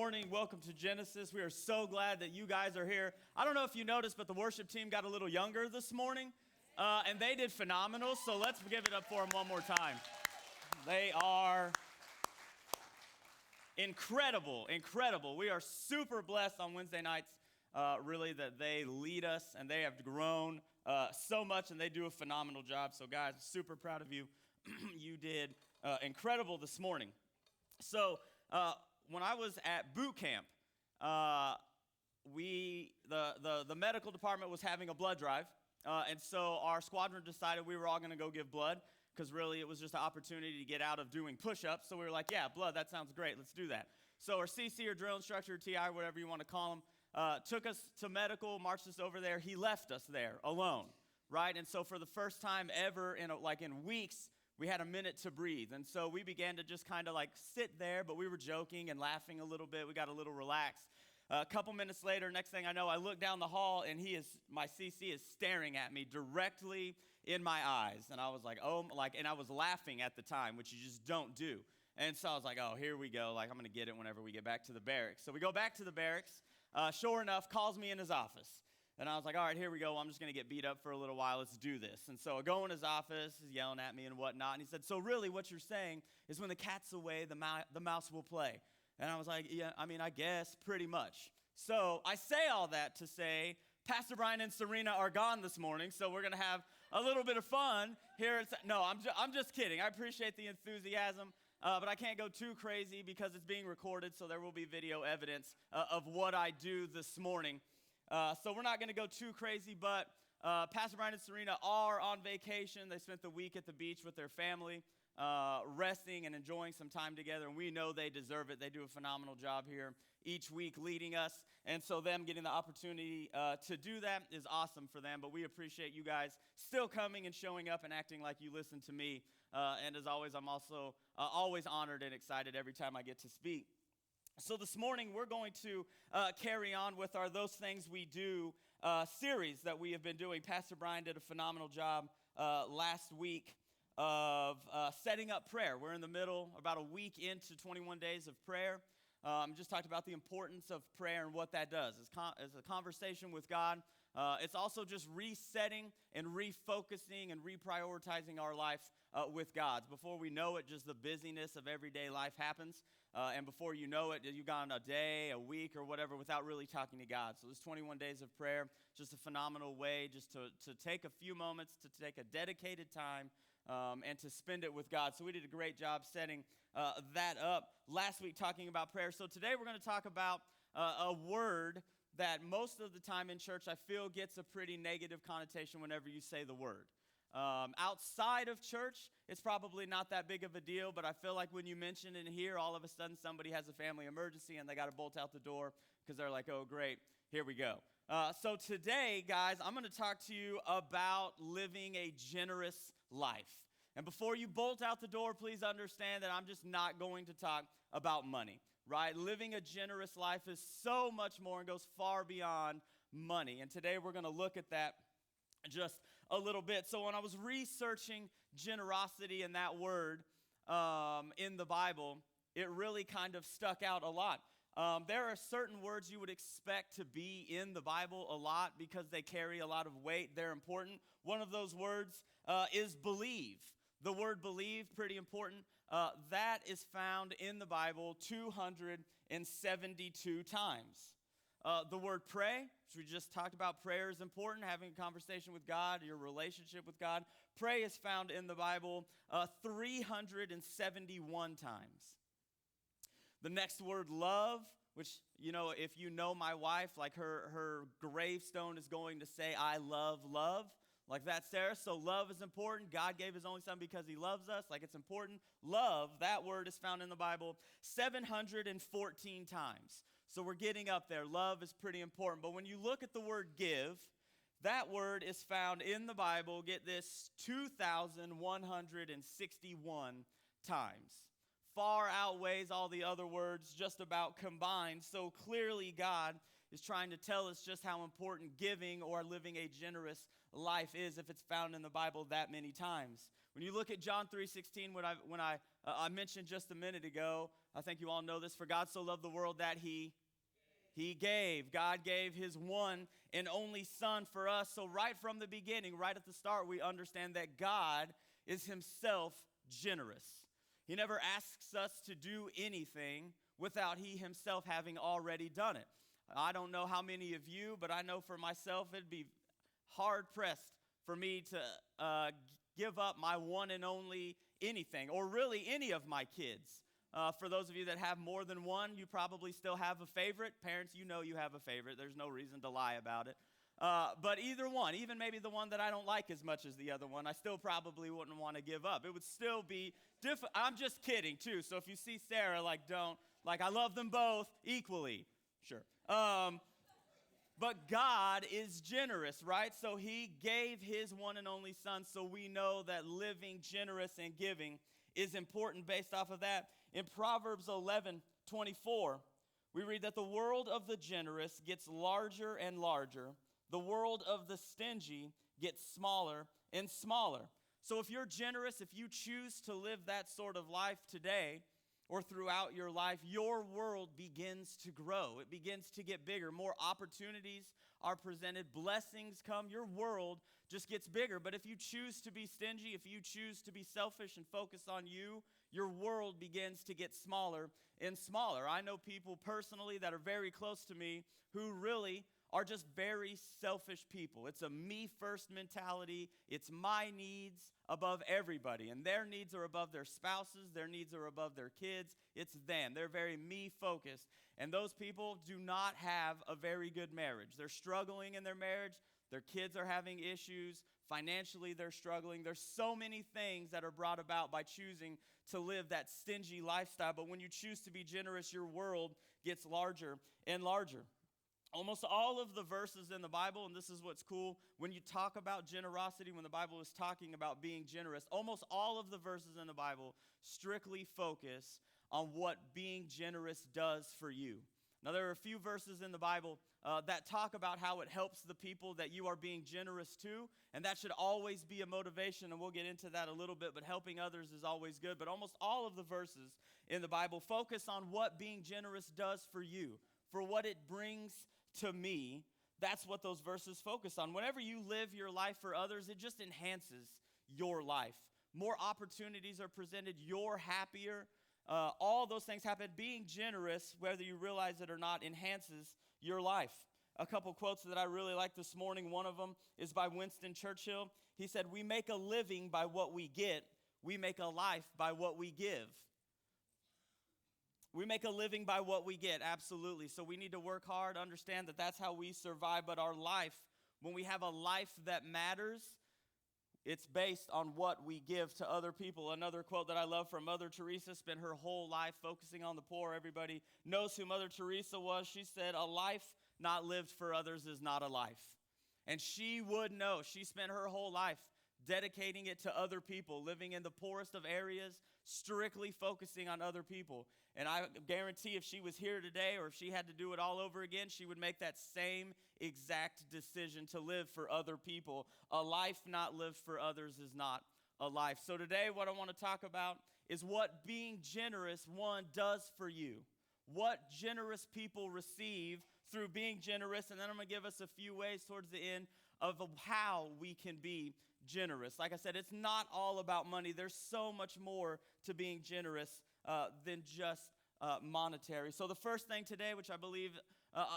morning. Welcome to Genesis. We are so glad that you guys are here. I don't know if you noticed, but the worship team got a little younger this morning, and they did phenomenal, so let's give it up for them one more time. They are incredible. We are super blessed on Wednesday nights, really, that they lead us, and they have grown so much, and they do a phenomenal job. So, guys, super proud of you. You did incredible this morning. So, when I was at boot camp, the medical department was having a blood drive, and so our squadron decided we were all going to go give blood, because really it was just an opportunity to get out of doing push-ups. So we were like, yeah, blood, that sounds great, let's do that. So our CC or drill instructor or TI, whatever you want to call him, took us to medical, marched us over there. He left us there alone, right? And so for the first time ever in weeks, we had a minute to breathe. And so we began to just kind of like sit there, but we were joking and laughing a little bit. We got a little relaxed. A couple minutes later, next thing I know, I look down the hall, and my CC is staring at me directly in my eyes. And I was like, and I was laughing at the time, which you just don't do. And so I was like, oh, here we go. Like, I'm going to get it whenever we get back to the barracks. So we go back to the barracks. Sure enough, calls me in his office. And I was like, all right, here we go. I'm just going to get beat up for a little while. Let's do this. And so I go in his office, he's yelling at me and whatnot. And he said, so really what you're saying is when the cat's away, the mouse will play. And I was like, yeah, I mean, I guess pretty much. So I say all that to say, Pastor Brian and Serena are gone this morning, so we're going to have a little bit of fun here. No, I'm just kidding. I appreciate the enthusiasm, but I can't go too crazy because it's being recorded, so there will be video evidence of what I do this morning. So we're not going to go too crazy, but Pastor Brian and Serena are on vacation. They spent the week at the beach with their family, resting and enjoying some time together, and we know they deserve it. They do a phenomenal job here each week leading us, and so them getting the opportunity to do that is awesome for them, but we appreciate you guys still coming and showing up and acting like you listen to me, and as always, I'm also always honored and excited every time I get to speak. So this morning, we're going to carry on with our Those Things We Do series that we have been doing. Pastor Brian did a phenomenal job last week of setting up prayer. We're in the middle, about a week into 21 days of prayer. Just talked about the importance of prayer and what that does. It's a conversation with God. It's also just resetting and refocusing and reprioritizing our life with God. Before we know it, just the busyness of everyday life happens. And before you know it, you've gone a day, a week, or whatever without really talking to God. So this 21 days of prayer, just a phenomenal way just to take a few moments, to take a dedicated time, and to spend it with God. So we did a great job setting that up last week talking about prayer. So today we're going to talk about a word that most of the time in church I feel gets a pretty negative connotation whenever you say the word. Outside of church, it's probably not that big of a deal, but I feel like when you mention it here, all of a sudden somebody has a family emergency and they got to bolt out the door because they're like, oh, great, here we go. So today, guys, I'm going to talk to you about living a generous life. And before you bolt out the door, please understand that I'm just not going to talk about money, right? Living a generous life is so much more and goes far beyond money. And today we're going to look at that just a little bit. So when I was researching generosity and that word in the Bible, it really kind of stuck out a lot. There are certain words you would expect to be in the Bible a lot because they carry a lot of weight. They're important. One of those words is believe. The word believe, pretty important. That is found in the Bible 272 times. The word pray, which we just talked about, prayer is important, having a conversation with God, your relationship with God. Pray is found in the Bible 371 times. The next word, love, which, you know, if you know my wife, like her gravestone is going to say, I love love. Like that's Sarah. So love is important. God gave his only son because he loves us. Like it's important. Love, that word is found in the Bible 714 times. So we're getting up there. Love is pretty important. But when you look at the word give, that word is found in the Bible, get this, 2,161 times. Far outweighs all the other words just about combined. So clearly God is trying to tell us just how important giving or living a generous life is if it's found in the Bible that many times. When you look at John 3:16, when I mentioned just a minute ago, I think you all know this. For God so loved the world that he gave. God gave his one and only Son for us. So right from the beginning, right at the start, we understand that God is himself generous. He never asks us to do anything without he himself having already done it. I don't know how many of you, but I know for myself it'd be hard-pressed for me to give up my one and only anything, or really any of my kids. For those of you that have more than one, you probably still have a favorite. Parents, you know you have a favorite. There's no reason to lie about it. But either one, even maybe the one that I don't like as much as the other one, I still probably wouldn't want to give up. It would still be different. I'm just kidding, too. So if you see Sarah, I love them both equally. Sure. But God is generous, right? So he gave his one and only Son, so we know that living generous and giving is important based off of that. In Proverbs 11:24, we read that the world of the generous gets larger and larger. The world of the stingy gets smaller and smaller. So if you're generous, if you choose to live that sort of life today or throughout your life, your world begins to grow. It begins to get bigger. More opportunities are presented. Blessings come. Your world just gets bigger. But if you choose to be stingy, if you choose to be selfish and focus on you, your world begins to get smaller and smaller. I know people personally that are very close to me who really are just very selfish people. It's a me-first mentality. It's my needs above everybody. And their needs are above their spouses. Their needs are above their kids. It's them. They're very me-focused. And those people do not have a very good marriage. They're struggling in their marriage. Their kids are having issues. Financially, they're struggling. There's so many things that are brought about by choosing to live that stingy lifestyle. But when you choose to be generous, your world gets larger and larger. Almost all of the verses in the Bible, and this is what's cool, when you talk about generosity, when the Bible is talking about being generous, almost all of the verses in the Bible strictly focus on what being generous does for you. Now, there are a few verses in the Bible that talk about how it helps the people that you are being generous to, and that should always be a motivation, and we'll get into that a little bit, but helping others is always good. But almost all of the verses in the Bible focus on what being generous does for you, for what it brings to me. That's what those verses focus on. Whenever you live your life for others, it just enhances your life. More opportunities are presented. You're happier. All those things happen. Being generous, whether you realize it or not, enhances your life. A couple quotes that I really like this morning. One of them is by Winston Churchill. He said, "We make a living by what we get. We make a life by what we give." We make a living by what we get, absolutely. So we need to work hard, understand that that's how we survive. But our life, when we have a life that matters, it's based on what we give to other people. Another quote that I love from Mother Teresa, spent her whole life focusing on the poor. Everybody knows who Mother Teresa was. She said, "A life not lived for others is not a life." And she would know. She spent her whole life dedicating it to other people, living in the poorest of areas, strictly focusing on other people. And I guarantee if she was here today or if she had to do it all over again, she would make that same exact decision to live for other people. A life not lived for others is not a life. So today what I want to talk about is what being generous, one, does for you. What generous people receive through being generous. And then I'm going to give us a few ways towards the end of how we can be generous. Like I said, it's not all about money. There's so much more to being generous than just monetary. So the first thing today, which I believe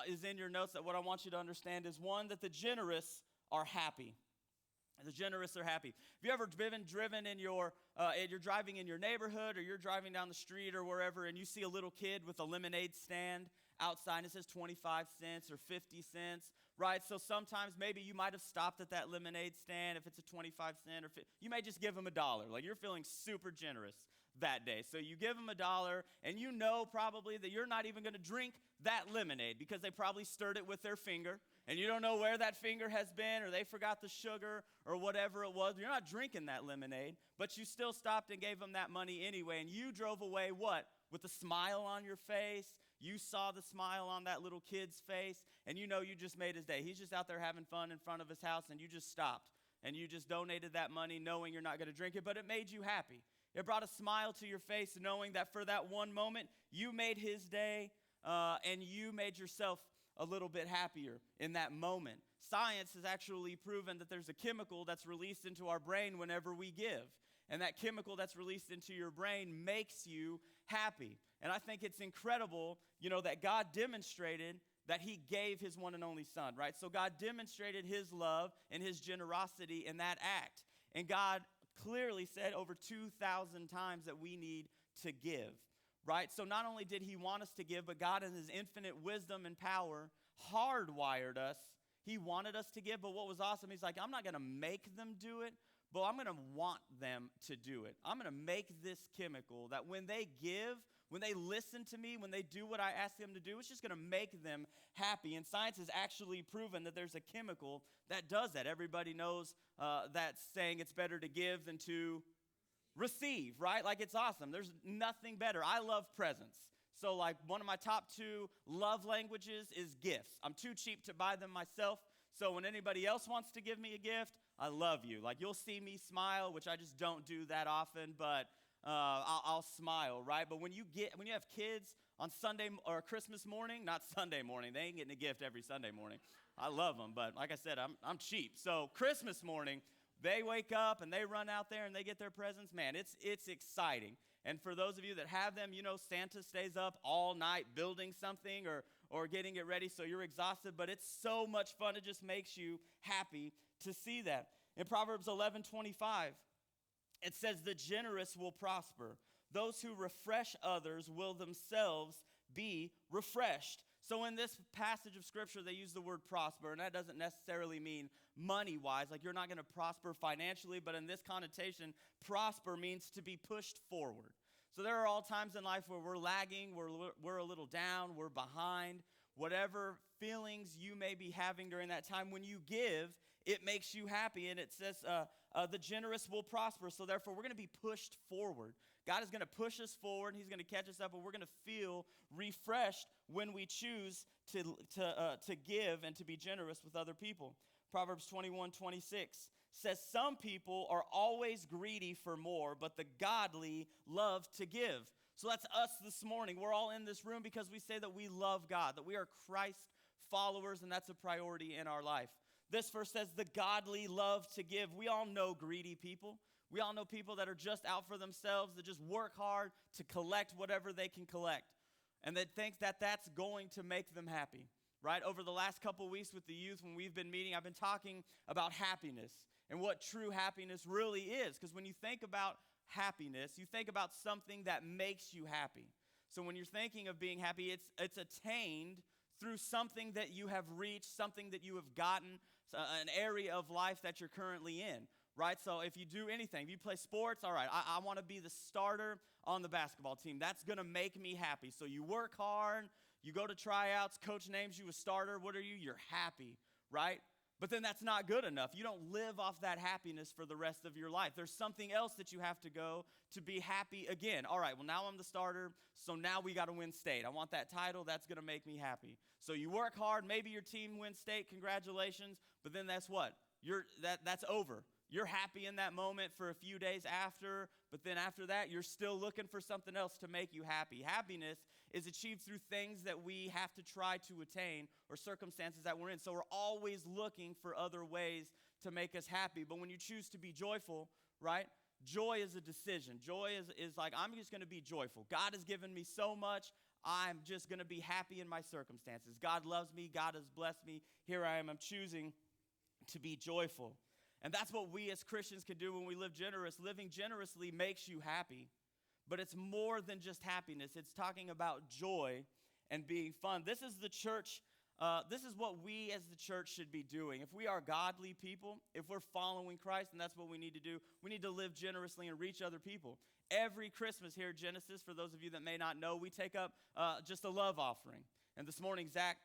is in your notes, that what I want you to understand is, one, that the generous are happy. The generous are happy. Have you ever driven in you're driving in your neighborhood, or you're driving down the street or wherever, and you see a little kid with a lemonade stand outside, and it says 25 cents or 50 cents, right? So sometimes maybe you might have stopped at that lemonade stand if it's a 25 cent, or you may just give them $1. Like, you're feeling super generous that day. So you give them $1, and you know probably that you're not even going to drink that lemonade because they probably stirred it with their finger, and you don't know where that finger has been, or they forgot the sugar or whatever it was. You're not drinking that lemonade, but you still stopped and gave them that money anyway, and you drove away what? With a smile on your face. You saw the smile on that little kid's face, and you know you just made his day. He's just out there having fun in front of his house, and you just stopped, and you just donated that money knowing you're not going to drink it, but it made you happy. It brought a smile to your face knowing that for that one moment, you made his day and you made yourself a little bit happier in that moment. Science has actually proven that there's a chemical that's released into our brain whenever we give. And that chemical that's released into your brain makes you happy. And I think it's incredible, that God demonstrated that he gave his one and only son, right? So God demonstrated his love and his generosity in that act. And God clearly said over 2,000 times that we need to give, right? So not only did he want us to give, but God in his infinite wisdom and power hardwired us. He wanted us to give, but what was awesome, he's like, I'm not going to make them do it, but I'm going to want them to do it. I'm going to make this chemical that when they give, when they listen to me, when they do what I ask them to do, it's just going to make them happy. And science has actually proven that there's a chemical that does that. Everybody knows that saying it's better to give than to receive, right? Like, it's awesome. There's nothing better. I love presents. So, like, one of my top 2 love languages is gifts. I'm too cheap to buy them myself. So when anybody else wants to give me a gift, I love you. Like, you'll see me smile, which I just don't do that often, but I'll smile, right? But when you have kids on Sunday or Christmas morning, not Sunday morning, they ain't getting a gift every Sunday morning. I love them, but like I said, I'm cheap. So Christmas morning, they wake up and they run out there and they get their presents. Man, it's exciting. And for those of you that have them, Santa stays up all night building something or getting it ready, so you're exhausted, but it's so much fun. It just makes you happy to see that. In Proverbs 11:25, it says, the generous will prosper. Those who refresh others will themselves be refreshed. So in this passage of Scripture, they use the word prosper, and that doesn't necessarily mean money-wise. Like, you're not going to prosper financially, but in this connotation, prosper means to be pushed forward. So there are all times in life where we're lagging, we're a little down, we're behind. Whatever feelings you may be having during that time, when you give, it makes you happy. And it says the generous will prosper. So therefore, we're going to be pushed forward. God is going to push us forward. He's going to catch us up, and we're going to feel refreshed when we choose to give and to be generous with other people. Proverbs 21:26 says, some people are always greedy for more, but the godly love to give. So that's us this morning. We're all in this room because we say that we love God, that we are Christ followers, and that's a priority in our life. This verse says the godly love to give. We all know greedy people. We all know people that are just out for themselves, that just work hard to collect whatever they can collect, and that think that that's going to make them happy, right? Over the last couple weeks with the youth, when we've been meeting, I've been talking about happiness and what true happiness really is. Because when you think about happiness, you think about something that makes you happy. So when you're thinking of being happy, it's attained through something that you have reached, something that you have gotten, an area of life that you're currently in, right? So if you do anything, if you play sports, all right, I want to be the starter on the basketball team. That's going to make me happy. So you work hard, you go to tryouts, coach names you a starter. What are you? You're happy, right? But then that's not good enough. You don't live off that happiness for the rest of your life. There's something else that you have to go to be happy again. All right, well, now I'm the starter, so now we got to win state. I want that title. That's going to make me happy. So you work hard. Maybe your team wins state. Congratulations. But then that's what? That's over. You're happy in that moment for a few days after, but then after that, you're still looking for something else to make you happy. Happiness is achieved through things that we have to try to attain or circumstances that we're in. So we're always looking for other ways to make us happy. But when you choose to be joyful, right? Joy is a decision. Joy is like, I'm just going to be joyful. God has given me so much. I'm just going to be happy in my circumstances. God loves me. God has blessed me. Here I am. I'm choosing to be joyful. And that's what we as Christians can do when we live generous. Living generously makes you happy, but it's more than just happiness. It's talking about joy and being fun. This is the church. This is what we as the church should be doing. If we are godly people, if we're following Christ, and that's what we need to do, we need to live generously and reach other people. Every Christmas here at Genesis, for those of you that may not know, we take up just a love offering. And this morning, Zach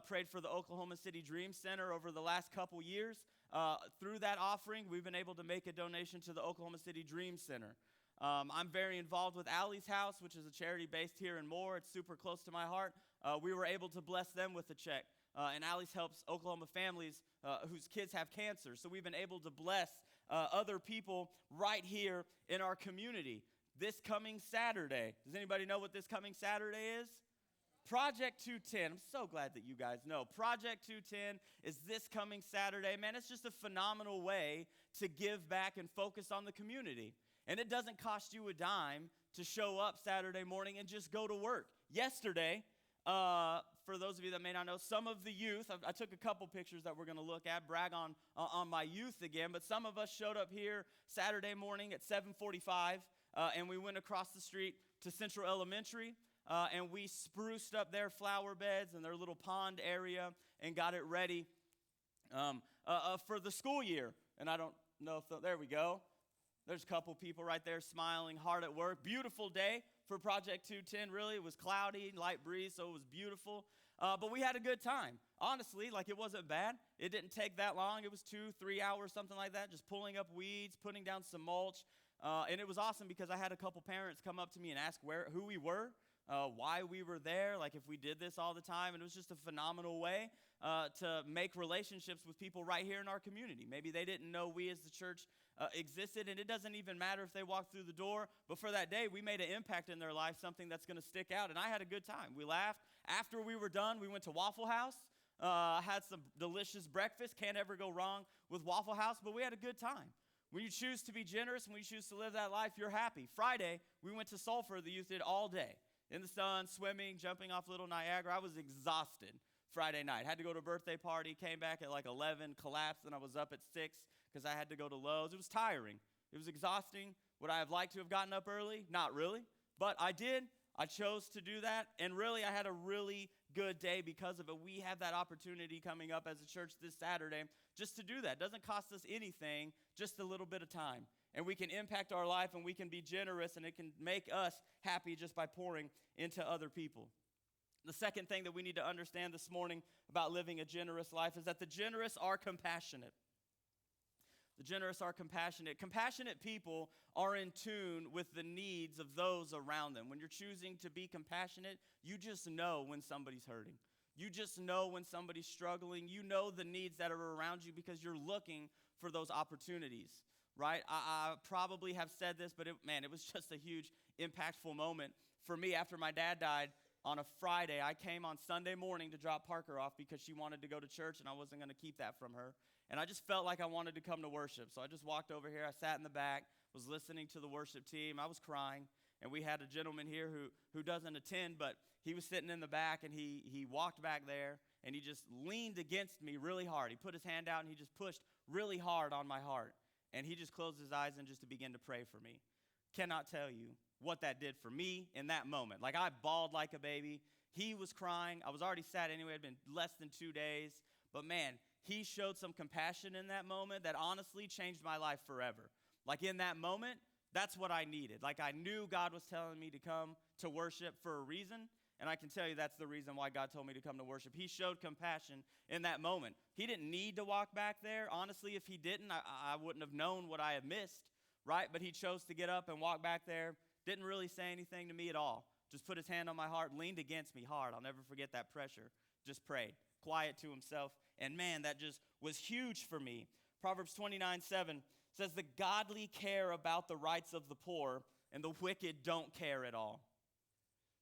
prayed for the Oklahoma City Dream Center over the last couple years. Through that offering, we've been able to make a donation to the Oklahoma City Dream Center. I'm very involved with Allie's House, which is a charity based here in Moore. It's super close to my heart. We were able to bless them with a check. And Allie's helps Oklahoma families whose kids have cancer. So we've been able to bless other people right here in our community. this coming Saturday. Does anybody know what this coming Saturday is? Project 210. I'm so glad that you guys know. Project 210 is this coming Saturday. Man, it's just a phenomenal way to give back and focus on the community. And it doesn't cost you a dime to show up Saturday morning and just go to work. Yesterday, for those of you that may not know, some of the youth, I took a couple pictures that we're going to look at, brag on my youth again, but some of us showed up here Saturday morning at 7:45, and we went across the street to Central Elementary, and we spruced up their flower beds and their little pond area and got it ready for the school year. And I don't know if, there we go. There's a couple people right there smiling, hard at work. Beautiful day for Project 210, really. It was cloudy, light breeze, so it was beautiful. But we had a good time. Honestly, like, it wasn't bad. It didn't take that long. It was 2-3 hours, something like that, just pulling up weeds, putting down some mulch. And it was awesome because I had a couple parents come up to me and ask who we were, why we were there, like if we did this all the time. And it was just a phenomenal way to make relationships with people right here in our community. Maybe they didn't know we as the church existed, and it doesn't even matter if they walked through the door, but for that day, we made an impact in their life, something that's going to stick out, and I had a good time. We laughed. After we were done, we went to Waffle House, had some delicious breakfast. Can't ever go wrong with Waffle House, but we had a good time. When you choose to be generous, when you choose to live that life, you're happy. Friday, we went to Sulphur. The youth did all day. In the sun, swimming, jumping off Little Niagara. I was exhausted Friday night. Had to go to a birthday party, came back at like 11, collapsed, and I was up at 6 because I had to go to Lowe's. It was tiring. It was exhausting. Would I have liked to have gotten up early? Not really, but I did. I chose to do that, and really, I had a really good day because of it. We have that opportunity coming up as a church this Saturday just to do that. It doesn't cost us anything, just a little bit of time. And we can impact our life, and we can be generous, and it can make us happy just by pouring into other people. The second thing that we need to understand this morning about living a generous life is that the generous are compassionate. The generous are compassionate. Compassionate people are in tune with the needs of those around them. When you're choosing to be compassionate, you just know when somebody's hurting. You just know when somebody's struggling. You know the needs that are around you because you're looking for those opportunities, right? I probably have said this, but it was just a huge, impactful moment for me. After my dad died on a Friday, I came on Sunday morning to drop Parker off because she wanted to go to church, and I wasn't going to keep that from her. And I just felt like I wanted to come to worship. So I just walked over here. I sat in the back, was listening to the worship team. I was crying. And we had a gentleman here who doesn't attend, but he was sitting in the back, and he walked back there, and he just leaned against me really hard. He put his hand out, and he just pushed really hard on my heart. And he just closed his eyes and just to begin to pray for me. Cannot tell you what that did for me in that moment. Like, I bawled like a baby. He was crying. I was already sad anyway. It had been less than 2 days. But man, he showed some compassion in that moment that honestly changed my life forever. Like, in that moment, that's what I needed. Like, I knew God was telling me to come to worship for a reason, and I can tell you that's the reason why God told me to come to worship. He showed compassion in that moment. He didn't need to walk back there. Honestly, if he didn't, I wouldn't have known what I had missed, right? But he chose to get up and walk back there. Didn't really say anything to me at all. Just put his hand on my heart, leaned against me hard. I'll never forget that pressure. Just prayed, quiet to himself. And man, that just was huge for me. Proverbs 29:7 says, "The godly care about the rights of the poor, and the wicked don't care at all."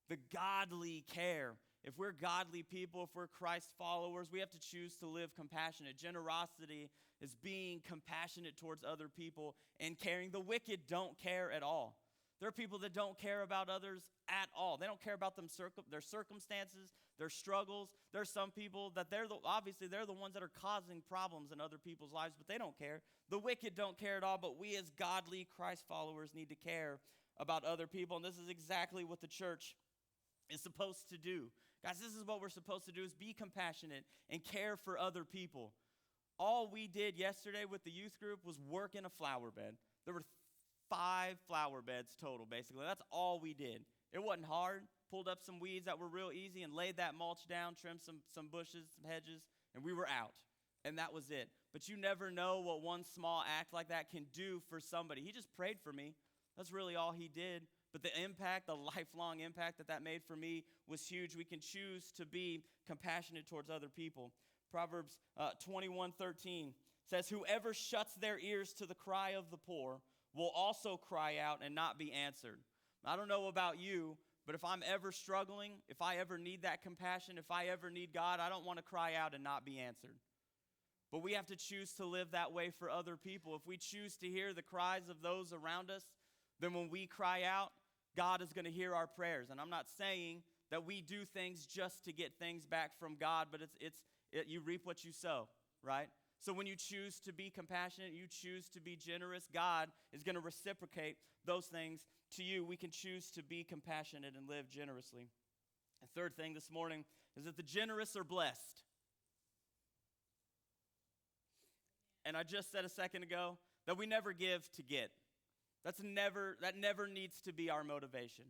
The godly care. If we're godly people, if we're Christ followers, we have to choose to live compassionate. Generosity is being compassionate towards other people and caring. The wicked don't care at all. There are people that don't care about others at all. They don't care about their circumstances, their struggles. There are some people that they're the ones that are causing problems in other people's lives, but they don't care. The wicked don't care at all, but we as godly Christ followers need to care about other people, and this is exactly what the church is supposed to do. Guys, this is what we're supposed to do, is be compassionate and care for other people. All we did yesterday with the youth group was work in a flower bed. There were 5 flower beds total, basically. That's all we did. It wasn't hard. Pulled up some weeds that were real easy and laid that mulch down, trimmed some bushes, some hedges, and we were out. And that was it. But you never know what one small act like that can do for somebody. He just prayed for me. That's really all he did. But the impact, the lifelong impact that made for me was huge. We can choose to be compassionate towards other people. Proverbs 21:13 says, "Whoever shuts their ears to the cry of the poor will also cry out and not be answered. I don't know about you, but if I'm ever struggling, if I ever need that compassion, if I ever need God, I don't want to cry out and not be answered. But we have to choose to live that way for other people. If we choose to hear the cries of those around us, then when we cry out, God is going to hear our prayers. And I'm not saying that we do things just to get things back from God, but you reap what you sow, right? So when you choose to be compassionate, you choose to be generous, God is going to reciprocate those things to you. We can choose to be compassionate and live generously. The third thing this morning is that the generous are blessed. And I just said a second ago that we never give to get. That never needs to be our motivation.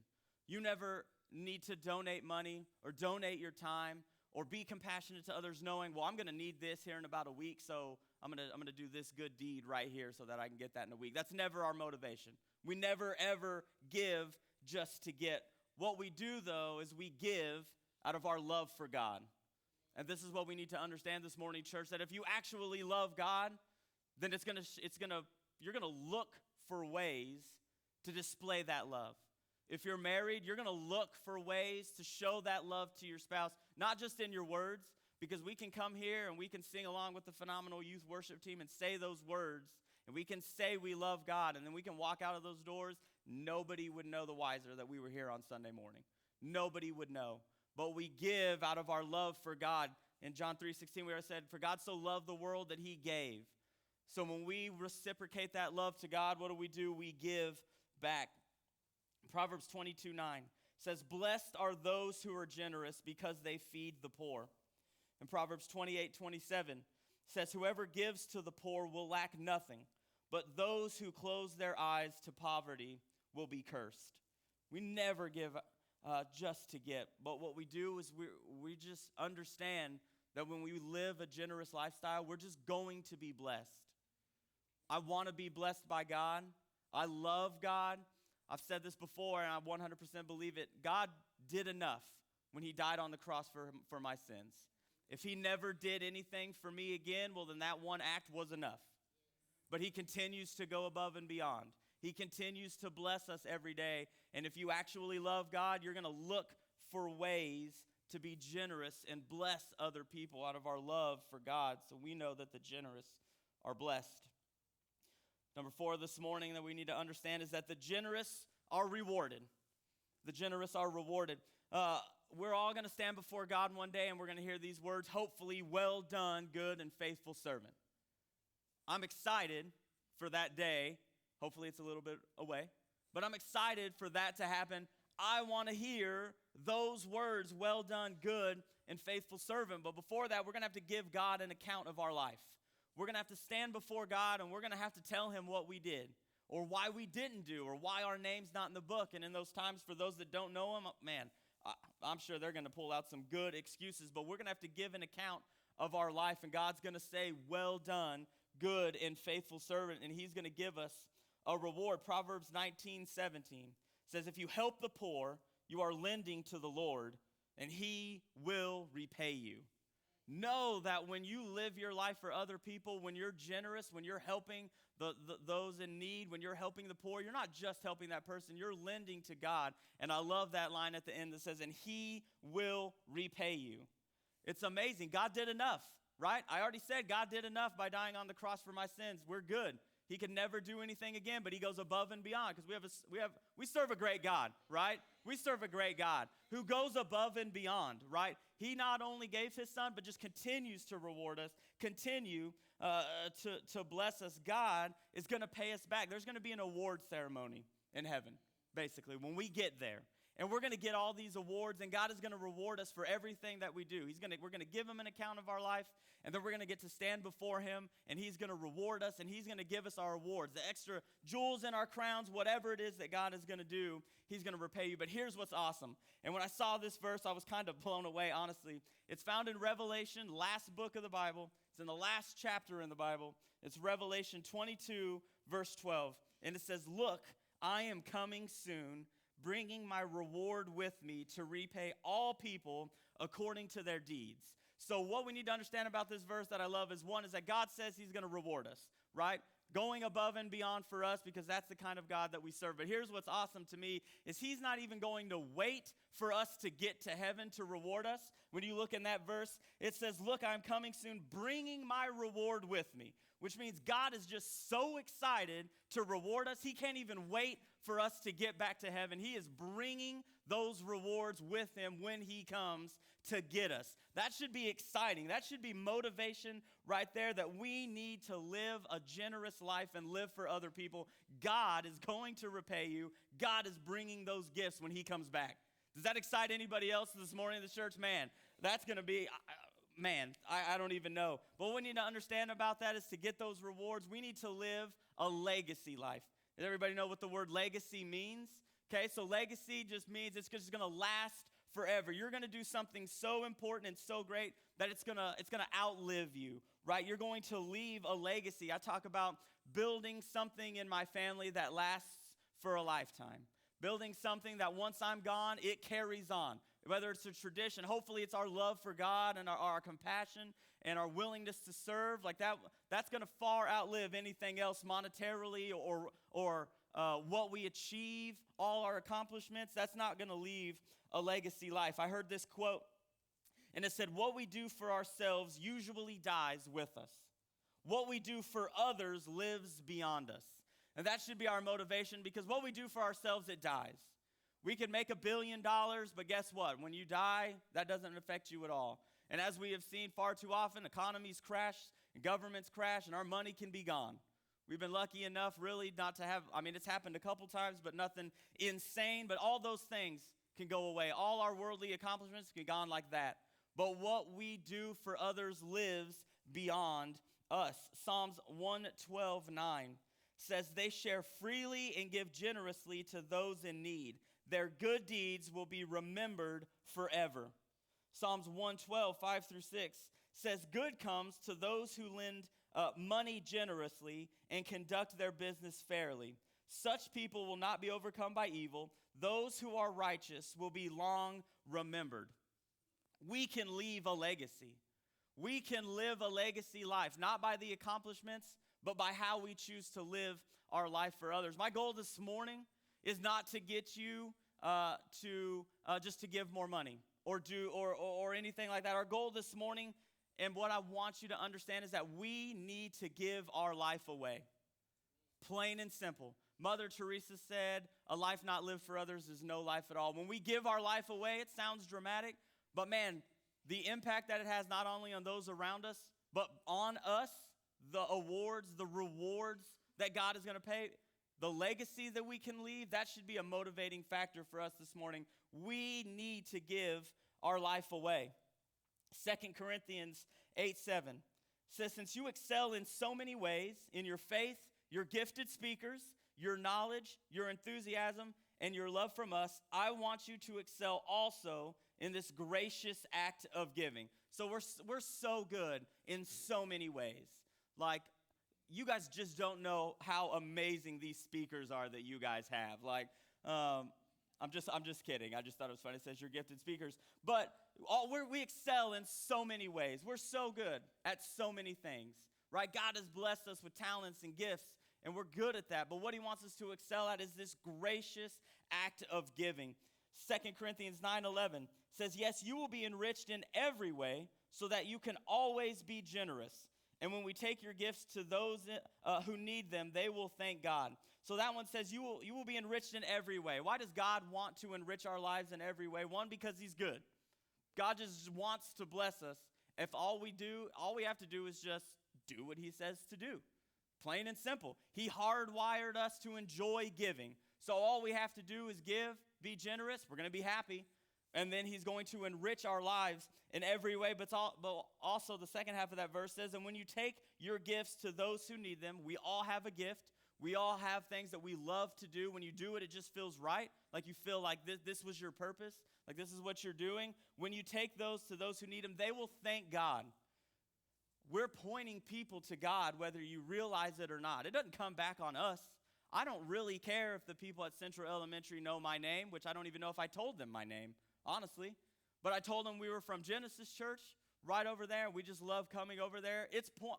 You never need to donate money or donate your time or be compassionate to others knowing, well, I'm going to need this here in about a week, so I'm going to do this good deed right here so that I can get that in a week. That's never our motivation. We never, ever give just to get. What we do, though, is we give out of our love for God. And this is what we need to understand this morning, church, that if you actually love God, then you're going to look for ways to display that love. If you're married, you're going to look for ways to show that love to your spouse, not just in your words, because we can come here and we can sing along with the phenomenal youth worship team and say those words, and we can say we love God, and then we can walk out of those doors. Nobody would know the wiser that we were here on Sunday morning. Nobody would know. But we give out of our love for God. In John 3:16, we already said, for God so loved the world that he gave. So when we reciprocate that love to God, what do? We give back. Proverbs 22:9 says, blessed are those who are generous because they feed the poor. And Proverbs 28:27 says, whoever gives to the poor will lack nothing, but those who close their eyes to poverty will be cursed. We never give just to get, but what we do is we just understand that when we live a generous lifestyle, we're just going to be blessed. I want to be blessed by God. I love God. I've said this before, and I 100% believe it. God did enough when he died on the cross for my sins. If he never did anything for me again, well, then that one act was enough. But he continues to go above and beyond. He continues to bless us every day. And if you actually love God, you're going to look for ways to be generous and bless other people out of our love for God. So we know that the generous are blessed. Number 4 this morning that we need to understand is that the generous are rewarded. The generous are rewarded. We're all going to stand before God one day and we're going to hear these words, hopefully, well done, good and faithful servant. I'm excited for that day. Hopefully it's a little bit away, but I'm excited for that to happen. I want to hear those words, well done, good and faithful servant. But before that, we're going to have to give God an account of our life. We're going to have to stand before God and we're going to have to tell him what we did or why we didn't do or why our name's not in the book. And in those times, for those that don't know him, man, I'm sure they're going to pull out some good excuses, but we're going to have to give an account of our life, and God's going to say, well done, good and faithful servant, and he's going to give us a reward. Proverbs 19:17 says, if you help the poor, you are lending to the Lord, and he will repay you. Know that when you live your life for other people, when you're generous, when you're helping those in need, when you're helping the poor, you're not just helping that person, you're lending to God. And I love that line at the end that says, and he will repay you. It's amazing. God did enough, right? I already said God did enough by dying on the cross for my sins. We're good. He can never do anything again, but he goes above and beyond because we serve a great God, right? We serve a great God who goes above and beyond, right? He not only gave his son, but just continues to reward us, continue to bless us. God is going to pay us back. There's going to be an award ceremony in heaven, basically, when we get there. And we're going to get all these awards, and God is going to reward us for everything that we do. We're going to give him an account of our life, and then we're going to get to stand before him, and he's going to reward us, and he's going to give us our awards, the extra jewels in our crowns, whatever it is that God is going to do, he's going to repay you. But here's what's awesome. And when I saw this verse, I was kind of blown away, honestly. It's found in Revelation, last book of the Bible. It's in the last chapter in the Bible. It's Revelation 22, verse 12. And it says, look, I am coming soon, bringing my reward with me to repay all people according to their deeds. So what we need to understand about this verse that I love is one is that God says he's going to reward us, right? going above and beyond for us because that's the kind of God that we serve. But here's what's awesome to me is he's not even going to wait for us to get to heaven to reward us. When you look in that verse, it says, look, I'm coming soon, bringing my reward with me, which means God is just so excited to reward us. He can't even wait for us to get back to heaven. He is bringing those rewards with him when he comes to get us. That should be exciting. That should be motivation right there that we need to live a generous life and live for other people. God is going to repay you. God is bringing those gifts when he comes back. Does that excite anybody else this morning in the church? Man, that's going to be, I don't even know. But what we need to understand about that is to get those rewards, we need to live a legacy life. Does everybody know what the word legacy means? Okay, so legacy just means it's just going to last forever. You're going to do something so important and so great that it's going to outlive you, right? You're going to leave a legacy. I talk about building something in my family that lasts for a lifetime. Building something that once I'm gone, it carries on. Whether it's a tradition, hopefully it's our love for God and our compassion and our willingness to serve. Like that's going to far outlive anything else monetarily or what we achieve, all our accomplishments. That's not going to leave a legacy life. I heard this quote, and it said, what we do for ourselves usually dies with us. What we do for others lives beyond us. And that should be our motivation because what we do for ourselves, it dies. We can make $1 billion, but guess what? When you die, that doesn't affect you at all. And as we have seen far too often, economies crash and governments crash and our money can be gone. We've been lucky enough really not to have, it's happened a couple times, but nothing insane. But all those things can go away. All our worldly accomplishments can go on like that. But what we do for others lives beyond us. Psalms 112:9 says, they share freely and give generously to those in need. Their good deeds will be remembered forever. Psalms 112:5-6 says, good comes to those who lend money generously and conduct their business fairly. Such people will not be overcome by evil. Those who are righteous will be long remembered. We can leave a legacy. We can live a legacy life, not by the accomplishments, but by how we choose to live our life for others. My goal this morning is not to get you just to give more money or anything like that. Our goal this morning and what I want you to understand is that we need to give our life away. Plain and simple. Mother Teresa said, a life not lived for others is no life at all. When we give our life away, it sounds dramatic, but man, the impact that it has not only on those around us, but on us, the awards, the rewards that God is going to pay, the legacy that we can leave, that should be a motivating factor for us this morning. We need to give our life away. 2 Corinthians 8:7 says, since you excel in so many ways, in your faith, your gifted speakers, your knowledge, your enthusiasm, and your love from us, I want you to excel also in this gracious act of giving. So we're so good in so many ways. Like, you guys just don't know how amazing these speakers are that you guys have. Like, I'm just kidding. I just thought it was funny. It says you're gifted speakers. But we excel in so many ways. We're so good at so many things, right? God has blessed us with talents and gifts, and we're good at that. But what he wants us to excel at is this gracious act of giving. 2 Corinthians 9:11 says, yes, you will be enriched in every way so that you can always be generous. And when we take your gifts to those who need them, they will thank God. So that one says you will be enriched in every way. Why does God want to enrich our lives in every way? One, because he's good. God just wants to bless us. If all we have to do is just do what he says to do. Plain and simple. He hardwired us to enjoy giving. So all we have to do is give, be generous. We're going to be happy. And then he's going to enrich our lives in every way. But also the second half of that verse says, and when you take your gifts to those who need them, we all have a gift. We all have things that we love to do. When you do it, it just feels right. Like you feel like this was your purpose. Like this is what you're doing. When you take those to those who need them, they will thank God. We're pointing people to God, whether you realize it or not. It doesn't come back on us. I don't really care if the people at Central Elementary know my name, which I don't even know if I told them my name, honestly. But I told them we were from Genesis Church right over there. We just love coming over there.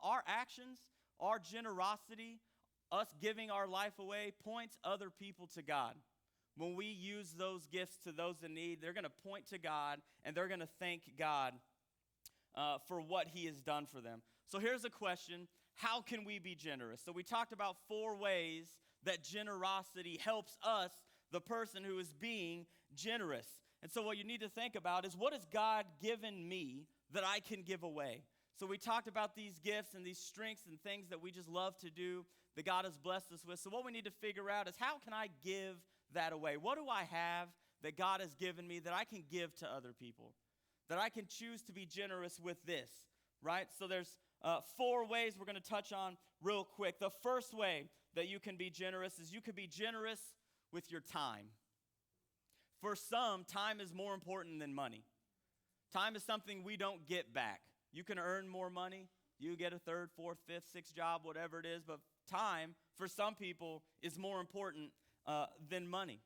Our actions, our generosity, us giving our life away points other people to God. When we use those gifts to those in need, they're going to point to God, and they're going to thank God for what he has done for them. So here's a question. How can we be generous? So we talked about 4 ways that generosity helps us, the person who is being generous. And so what you need to think about is, what has God given me that I can give away? So we talked about these gifts and these strengths and things that we just love to do, that God has blessed us with. So what we need to figure out is, how can I give that away? What do I have that God has given me that I can give to other people? That I can choose to be generous with this, right? So there's 4 ways we're going to touch on real quick. The first way that you can be generous is you can be generous with your time. For some, time is more important than money. Time is something we don't get back. You can earn more money. You get a 3rd, 4th, 5th, 6th job, whatever it is. But time, for some people, is more important than money.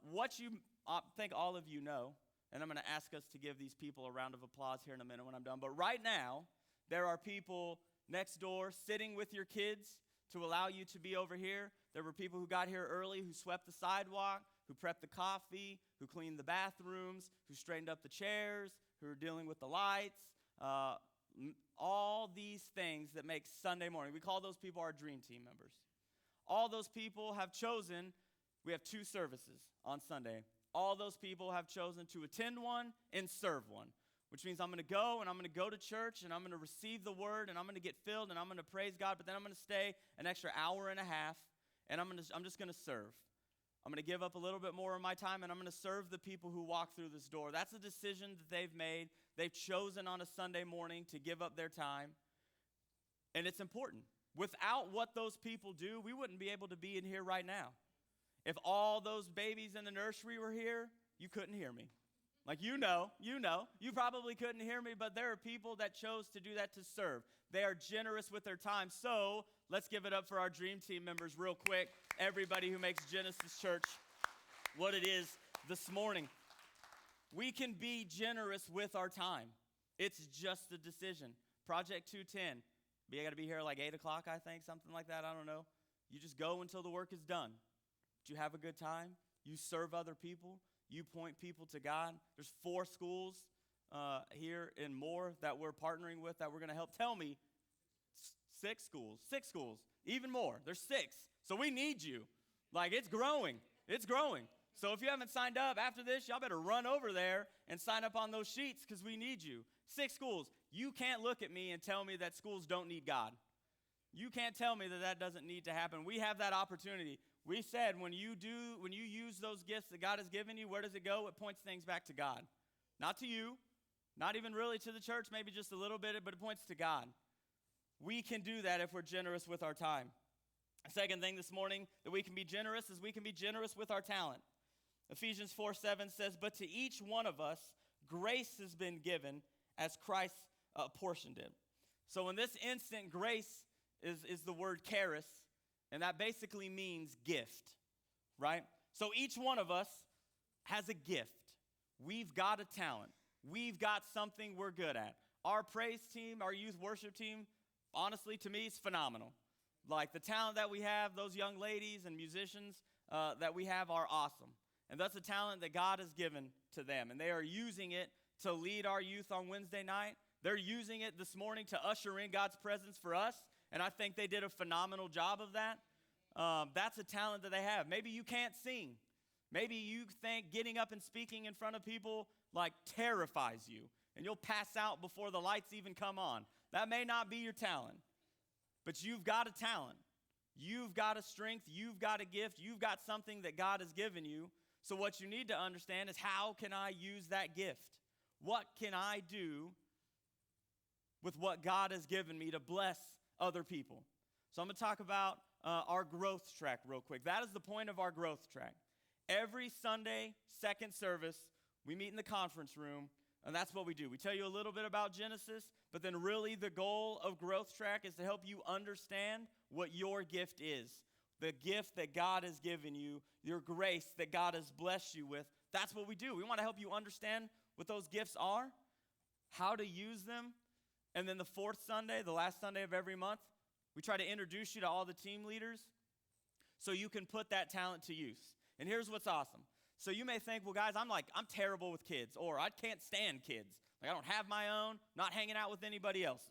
What you think all of you know, and I'm going to ask us to give these people a round of applause here in a minute when I'm done. But right now, there are people next door sitting with your kids to allow you to be over here. There were people who got here early, who swept the sidewalk, who prepped the coffee, who cleaned the bathrooms, who straightened up the chairs, who are dealing with the lights. All these things that make Sunday morning. We call those people our dream team members. All those people have chosen, we have 2 services on Sunday. All those people have chosen to attend one and serve one, which means I'm going to go to church, and I'm going to receive the word, and I'm going to get filled, and I'm going to praise God, but then I'm going to stay an extra hour and a half, and I'm just going to serve. I'm going to give up a little bit more of my time, and I'm going to serve the people who walk through this door. That's a decision that they've made. They've chosen on a Sunday morning to give up their time, and it's important. Without what those people do, we wouldn't be able to be in here right now. If all those babies in the nursery were here, you couldn't hear me. Like, you probably couldn't hear me, but there are people that chose to do that to serve. They are generous with their time. So let's give it up for our dream team members real quick. Everybody who makes Genesis Church what it is this morning. We can be generous with our time. It's just a decision. Project 210. You got to be here like 8 o'clock, I think, something like that. I don't know. You just go until the work is done. But you have a good time. You serve other people. You point people to God. There's 4 schools here in Moore that we're partnering with that we're going to help. Tell me, 6 schools, even more. There's 6. So we need you. Like, it's growing. So if you haven't signed up after this, y'all better run over there and sign up on those sheets, because we need you. 6 schools. You can't look at me and tell me that schools don't need God. You can't tell me that that doesn't need to happen. We have that opportunity. We said when you use those gifts that God has given you, where does it go? It points things back to God. Not to you, not even really to the church, maybe just a little bit, but it points to God. We can do that if we're generous with our time. A second thing this morning that we can be generous is we can be generous with our talent. Ephesians 4:7 says, "But to each one of us, grace has been given as Christ apportioned it." So in this instant, grace is the word charis, and that basically means gift, right? So each one of us has a gift. We've got a talent. We've got something we're good at. Our praise team, our youth worship team, honestly, to me, it's phenomenal. Like, the talent that we have, those young ladies and musicians that we have are awesome. And that's a talent that God has given to them. And they are using it to lead our youth on Wednesday night. They're using it this morning to usher in God's presence for us. And I think they did a phenomenal job of that. That's a talent that they have. Maybe you can't sing. Maybe you think getting up and speaking in front of people like terrifies you, and you'll pass out before the lights even come on. That may not be your talent, but you've got a talent. You've got a strength. You've got a gift. You've got something that God has given you. So what you need to understand is, how can I use that gift? What can I do with what God has given me to bless other people? So I'm going to talk about our growth track real quick. That is the point of our growth track. Every Sunday, second service, we meet in the conference room, and that's what we do. We tell you a little bit about Genesis, but then really the goal of growth track is to help you understand what your gift is. The gift that God has given you, your grace that God has blessed you with. That's what we do. We want to help you understand what those gifts are, how to use them. And then the 4th Sunday, the last Sunday of every month, We try to introduce you to all the team leaders so you can put that talent to use. And here's what's awesome. So you may think, well, guys, I'm terrible with kids, or I can't stand kids. Like, I don't have my own, not hanging out with anybody else's.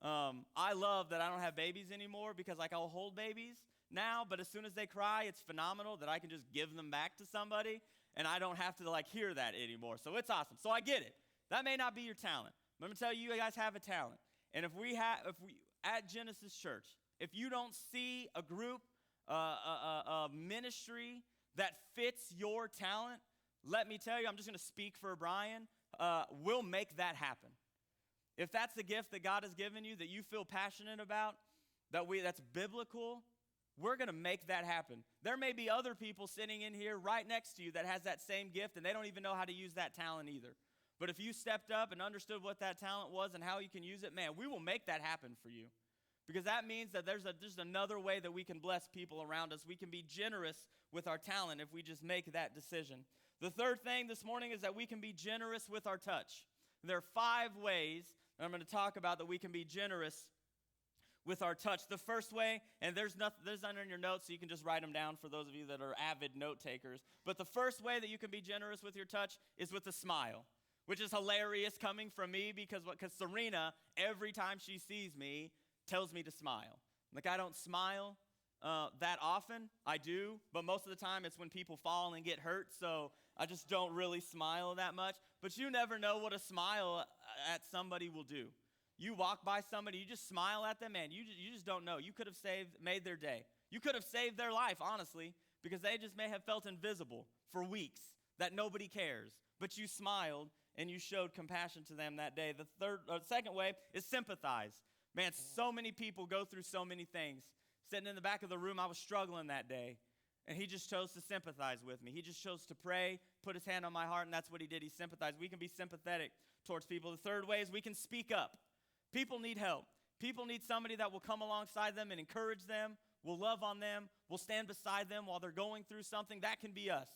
I love that I don't have babies anymore because, like, I'll hold babies now, but as soon as they cry, it's phenomenal that I can just give them back to somebody, and I don't have to, like, hear that anymore. So it's awesome. So I get it. That may not be your talent. But I'm going to tell you, you guys have a talent. And if we at Genesis Church, if you don't see a group, a ministry that fits your talent, let me tell you, I'm just going to speak for Brian, we'll make that happen. If that's the gift that God has given you that you feel passionate about, that's biblical, we're going to make that happen. There may be other people sitting in here right next to you that has that same gift, and they don't even know how to use that talent either. But if you stepped up and understood what that talent was and how you can use it, man, we will make that happen for you. Because that means that there's another way that we can bless people around us. We can be generous with our talent if we just make that decision. The third thing this morning is that we can be generous with our touch. There are 5 ways that I'm going to talk about that we can be generous with our touch. The first way, and there's none in your notes, so you can just write them down for those of you that are avid note takers. But the first way that you can be generous with your touch is with a smile, which is hilarious coming from me because Serena, every time she sees me, tells me to smile. Like, I don't smile that often. I do, but most of the time it's when people fall and get hurt, so I just don't really smile that much. But you never know what a smile at somebody will do. You walk by somebody, you just smile at them, man, you just don't know. You could have made their day. You could have saved their life, honestly, because they just may have felt invisible for weeks, that nobody cares. But you smiled and you showed compassion to them that day. The second way is sympathize. Man, so many people go through so many things. Sitting in the back of the room, I was struggling that day, and he just chose to sympathize with me. He just chose to pray, put his hand on my heart, and that's what he did. He sympathized. We can be sympathetic towards people. The third way is we can speak up. People need help. People need somebody that will come alongside them and encourage them, will love on them, will stand beside them while they're going through something. That can be us.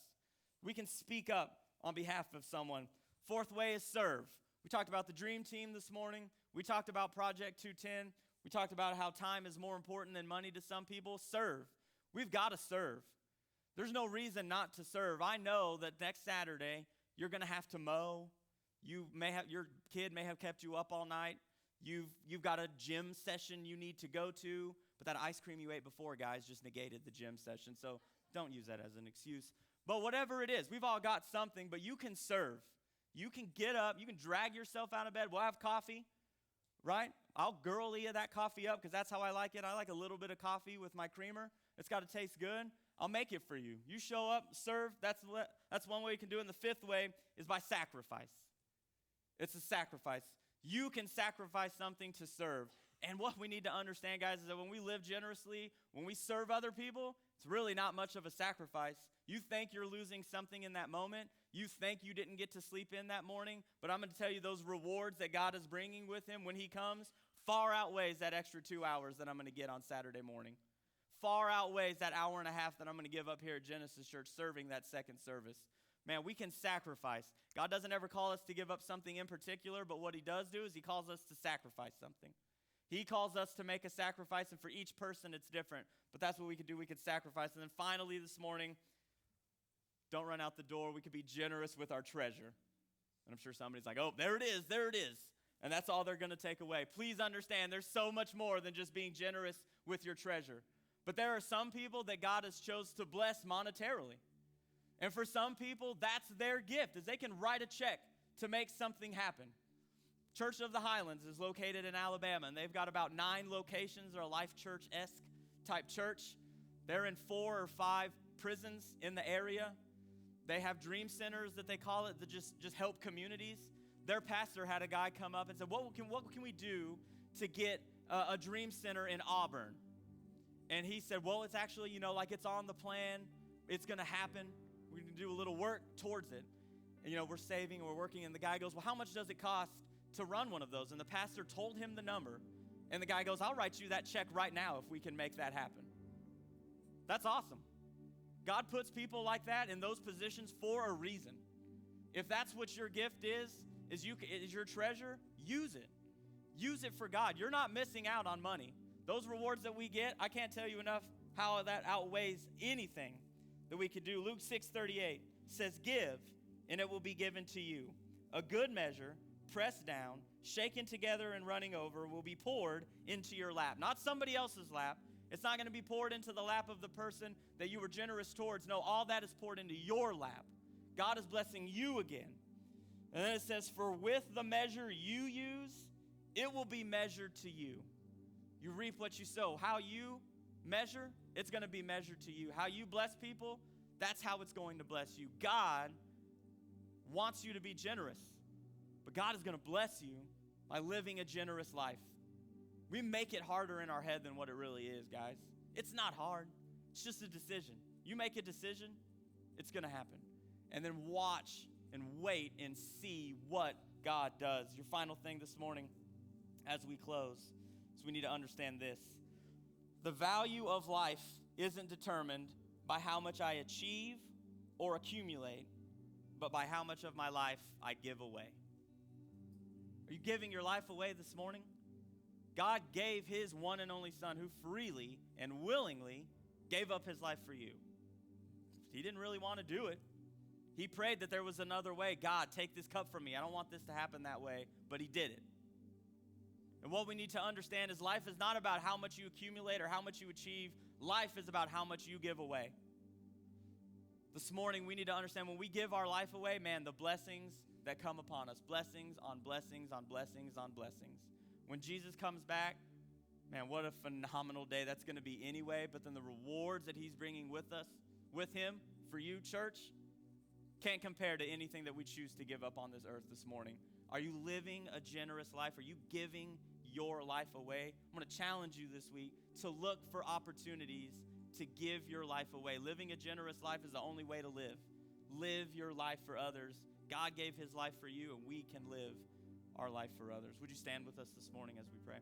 We can speak up on behalf of someone. Fourth way is serve. We talked about the dream team this morning. We talked about Project 210. We talked about how time is more important than money to some people. Serve. We've got to serve. There's no reason not to serve. I know that next Saturday, you're going to have to mow. Your kid may have kept you up all night. You've got a gym session you need to go to, but that ice cream you ate before, guys, just negated the gym session, so don't use that as an excuse. But whatever it is, we've all got something, but you can serve. You can get up. You can drag yourself out of bed. We'll have coffee, right? I'll girly that coffee up because that's how I like it. I like a little bit of coffee with my creamer. It's got to taste good. I'll make it for you. You show up, serve. That's one way you can do it. And the fifth way is by sacrifice. It's a sacrifice. You can sacrifice something to serve. And what we need to understand, guys, is that when we live generously, when we serve other people, it's really not much of a sacrifice. You think you're losing something in that moment. You think you didn't get to sleep in that morning. But I'm going to tell you, those rewards that God is bringing with him when he comes far outweighs that extra 2 hours that I'm going to get on Saturday morning. Far outweighs that hour and a half that I'm going to give up here at Genesis Church serving that second service. Man, we can sacrifice. God doesn't ever call us to give up something in particular, but what he does do is he calls us to sacrifice something. He calls us to make a sacrifice, and for each person it's different. But that's what we can do. We can sacrifice. And then finally this morning, don't run out the door. We can be generous with our treasure. And I'm sure somebody's like, oh, there it is, there it is. And that's all they're going to take away. Please understand, there's so much more than just being generous with your treasure. But there are some people that God has chose to bless monetarily. And for some people, that's their gift, is they can write a check to make something happen. Church of the Highlands is located in Alabama, and they've got about 9 locations. They're a Life Church-esque type church. They're in 4 or 5 prisons in the area. They have dream centers that they call it that just help communities. Their pastor had a guy come up and said, what can we do to get a dream center in Auburn? And he said, well, it's actually, like it's on the plan. It's going to happen. We're going to do a little work towards it. And, we're saving, we're working. And the guy goes, well, how much does it cost to run one of those? And the pastor told him the number. And the guy goes, I'll write you that check right now if we can make that happen. That's awesome. God puts people like that in those positions for a reason. If that's what your gift is your treasure, use it. Use it for God. You're not missing out on money. Those rewards that we get, I can't tell you enough how that outweighs anything that we could do. Luke 6:38 says, give, and it will be given to you. A good measure, pressed down, shaken together and running over, will be poured into your lap. Not somebody else's lap. It's not going to be poured into the lap of the person that you were generous towards. No, all that is poured into your lap. God is blessing you again. And then it says, for with the measure you use, it will be measured to you. You reap what you sow. How you measure, it's going to be measured to you. How you bless people, that's how it's going to bless you. God wants you to be generous, but God is going to bless you by living a generous life. We make it harder in our head than what it really is, guys. It's not hard. It's just a decision. You make a decision, it's going to happen. And then watch and wait and see what God does. Your final thing this morning as we close is we need to understand this. The value of life isn't determined by how much I achieve or accumulate, but by how much of my life I give away. Are you giving your life away this morning? God gave his one and only son who freely and willingly gave up his life for you. He didn't really want to do it. He prayed that there was another way. God, take this cup from me. I don't want this to happen that way, but he did it. And what we need to understand is life is not about how much you accumulate or how much you achieve. Life is about how much you give away. This morning, we need to understand when we give our life away, man, the blessings that come upon us, blessings on blessings on blessings on blessings. When Jesus comes back, man, what a phenomenal day that's going to be anyway. But then the rewards that he's bringing with us, with him, for you, church, can't compare to anything that we choose to give up on this earth this morning. Are you living a generous life? Are you giving your life away? I'm going to challenge you this week to look for opportunities to give your life away. Living a generous life is the only way to live. Live your life for others. God gave his life for you, and we can live our life for others. Would you stand with us this morning as we pray?